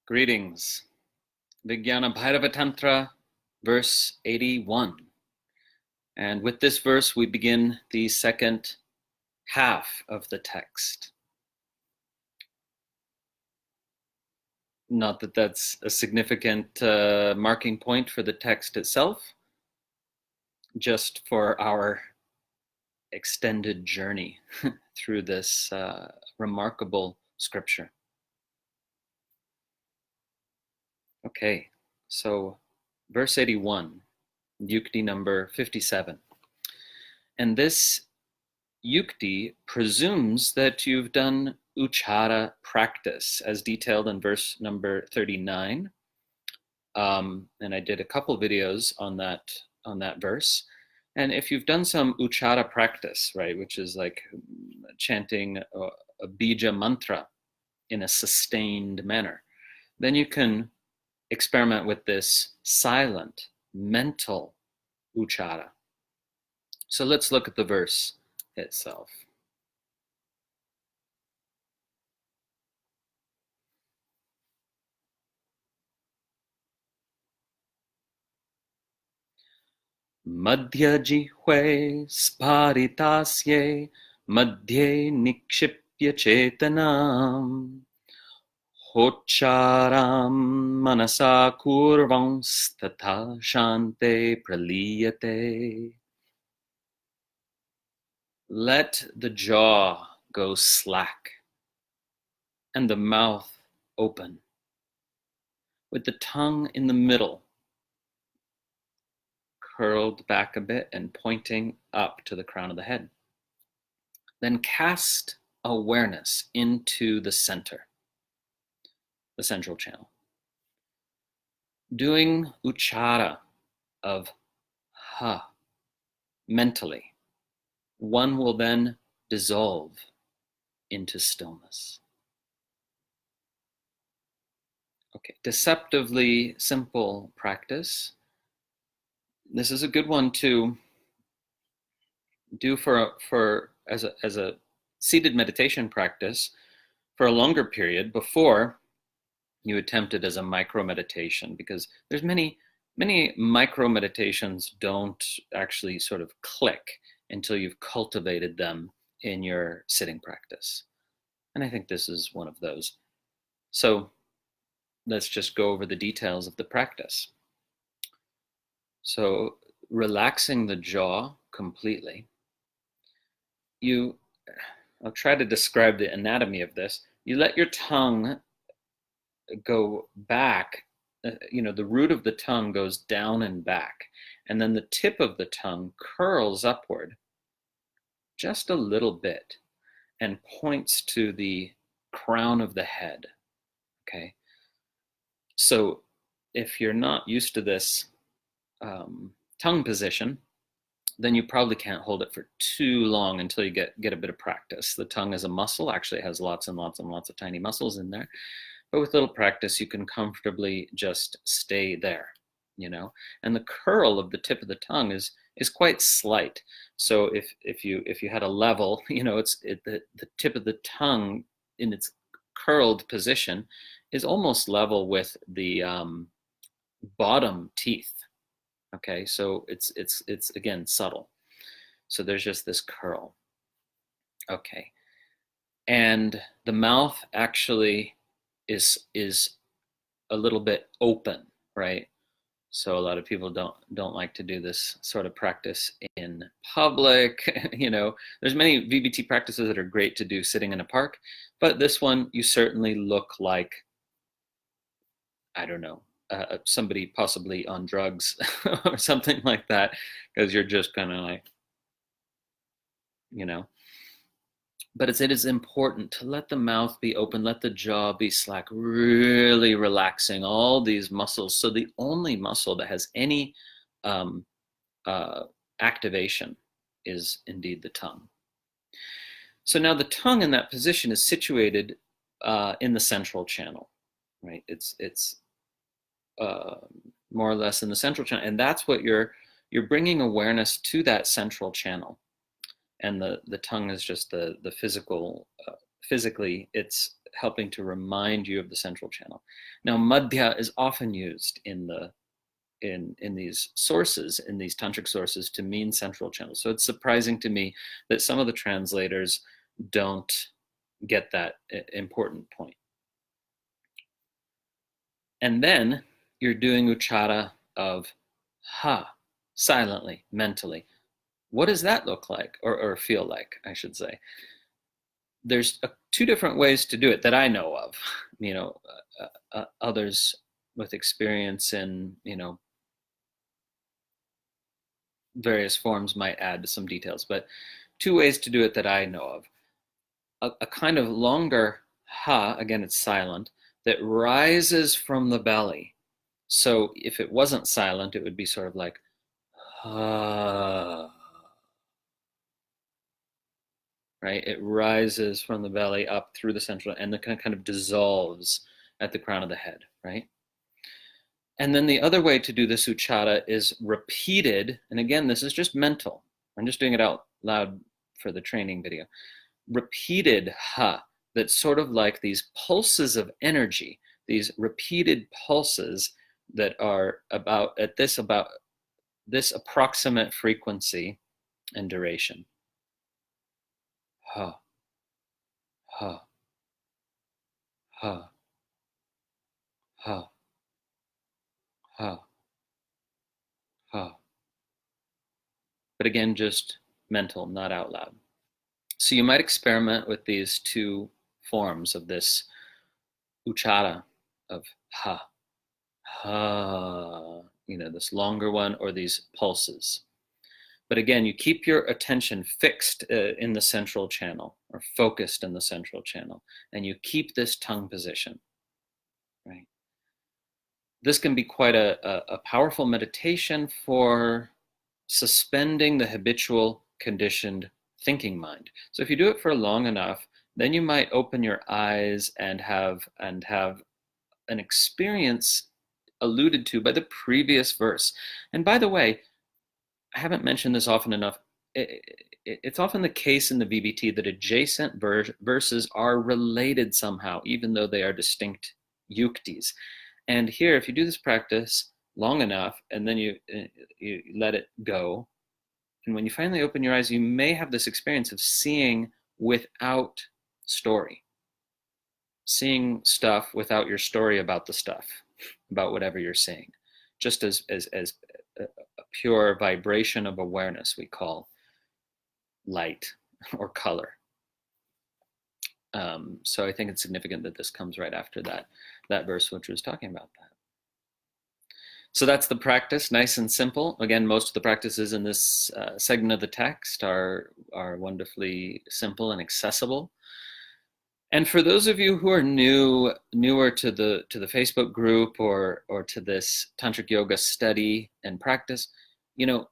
Greetings. Vijñāna-bhairava-tantra, verse 81. And with this verse, we begin the second half of the text. Not that that's a significant marking point for the text itself, just for our extended journey through this remarkable scripture. Okay, so verse 81, Yukti number 57. And this Yukti presumes that you've done uccāra practice as detailed in verse number 39. And I did a couple videos on that verse. And if you've done some uccāra practice, right, which is like chanting a bija mantra in a sustained manner, then you can experiment with this silent, mental uccāra. So let's look at the verse itself. Madhya jihve sparitasye madhye nikshipya chetanam Hocharam manasa kurvans tatha shante praliyate. Let the jaw go slack and the mouth open, with the tongue in the middle, curled back a bit and pointing up to the crown of the head. Then cast awareness into the center, the central channel. Doing uccāra of ha mentally, one will then dissolve into stillness. Okay, deceptively simple practice. This is a good one to do as a seated meditation practice for a longer period before you attempt it as a micro meditation, because there's many micro meditations don't actually sort of click until you've cultivated them in your sitting practice. And I think this is one of those. So let's just go over the details of the practice. So relaxing the jaw completely. I'll try to describe the anatomy of this. You let your tongue go back, the root of the tongue goes down and back, and then the tip of the tongue curls upward just a little bit and points to the crown of the head. Okay, so if you're not used to this tongue position, then you probably can't hold it for too long until you get a bit of practice. The tongue is a muscle, actually it has lots and lots and lots of tiny muscles in there. But with little practice, you can comfortably just stay there, And the curl of the tip of the tongue is quite slight. So if you had a level, the tip of the tongue in its curled position is almost level with the bottom teeth. Okay, so it's again subtle. So there's just this curl. Okay, and the mouth actually is a little bit open, right? So a lot of people don't like to do this sort of practice in public. There's many VBT practices that are great to do sitting in a park, but this one you certainly look like, I don't know, somebody possibly on drugs or something like that, because you're just kind of like, But it is important to let the mouth be open, let the jaw be slack, really relaxing all these muscles. So the only muscle that has any activation is indeed the tongue. So now the tongue in that position is situated in the central channel, right? It's more or less in the central channel, and that's what you're bringing awareness to, that central channel. And the tongue is just the physical, physically, it's helping to remind you of the central channel. Now, madhya is often used in these sources, in these tantric sources, to mean central channel. So it's surprising to me that some of the translators don't get that important point. And then you're doing uccāra of ha, silently, mentally. What does that look like, or feel like, I should say? There's two different ways to do it that I know of. Others with experience in, various forms might add some details, but two ways to do it that I know of. A kind of longer ha, again, it's silent, that rises from the belly. So if it wasn't silent, it would be sort of like ha. Right? It rises from the belly up through the central, and then kind of dissolves at the crown of the head, right? And then the other way to do this uccāra is repeated, and again, this is just mental. I'm just doing it out loud for the training video. Repeated ha, that's sort of like these pulses of energy, these repeated pulses that are about this approximate frequency and duration. Ha, ha, ha, ha, ha, ha. But again, just mental, not out loud. So you might experiment with these two forms of this uccāra of ha, ha, this longer one, or these pulses. But again, you keep your attention fixed in the central channel, or focused in the central channel, and you keep this tongue position, right? This can be quite a powerful meditation for suspending the habitual conditioned thinking mind. So if you do it for long enough, then you might open your eyes and have an experience alluded to by the previous verse. And by the way, I haven't mentioned this often enough. It's often the case in the VBT that adjacent verses are related somehow, even though they are distinct yuktis. And here, if you do this practice long enough, and then you let it go, and when you finally open your eyes, you may have this experience of seeing without story, seeing stuff without your story about the stuff, about whatever you're seeing, just as a pure vibration of awareness we call light or color. So I think it's significant that this comes right after that verse which was talking about that. So that's the practice, nice and simple. Again, most of the practices in this segment of the text are wonderfully simple and accessible. And for those of you who are newer to the Facebook group or to this tantric yoga study and practice, you don't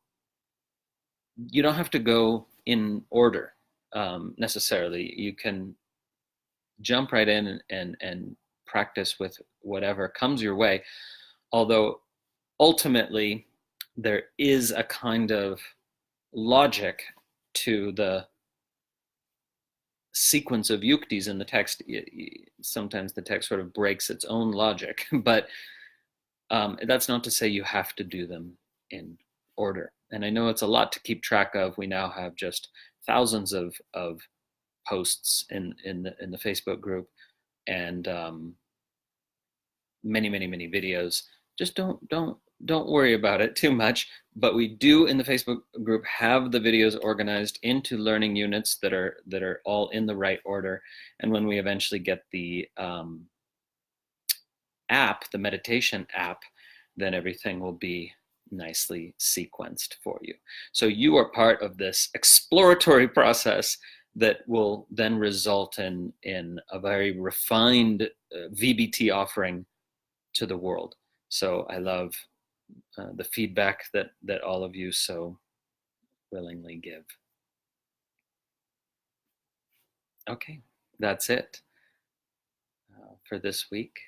have to go in order necessarily. You can jump right in and practice with whatever comes your way. Although ultimately there is a kind of logic to the sequence of yuktis in the text. Sometimes the text sort of breaks its own logic, but that's not to say you have to do them in order. And I know it's a lot to keep track of. We now have just thousands of posts in the Facebook group, and many videos. Just don't worry about it too much. But we do in the Facebook group have the videos organized into learning units that are all in the right order. And when we eventually get the app, the meditation app, then everything will be nicely sequenced for you. So you are part of this exploratory process that will then result in a very refined VBT offering to the world. So I love the feedback that all of you so willingly give. Okay, that's it for this week,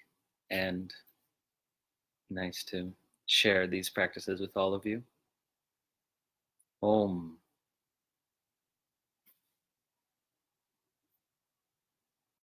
and nice to share these practices with all of you. Om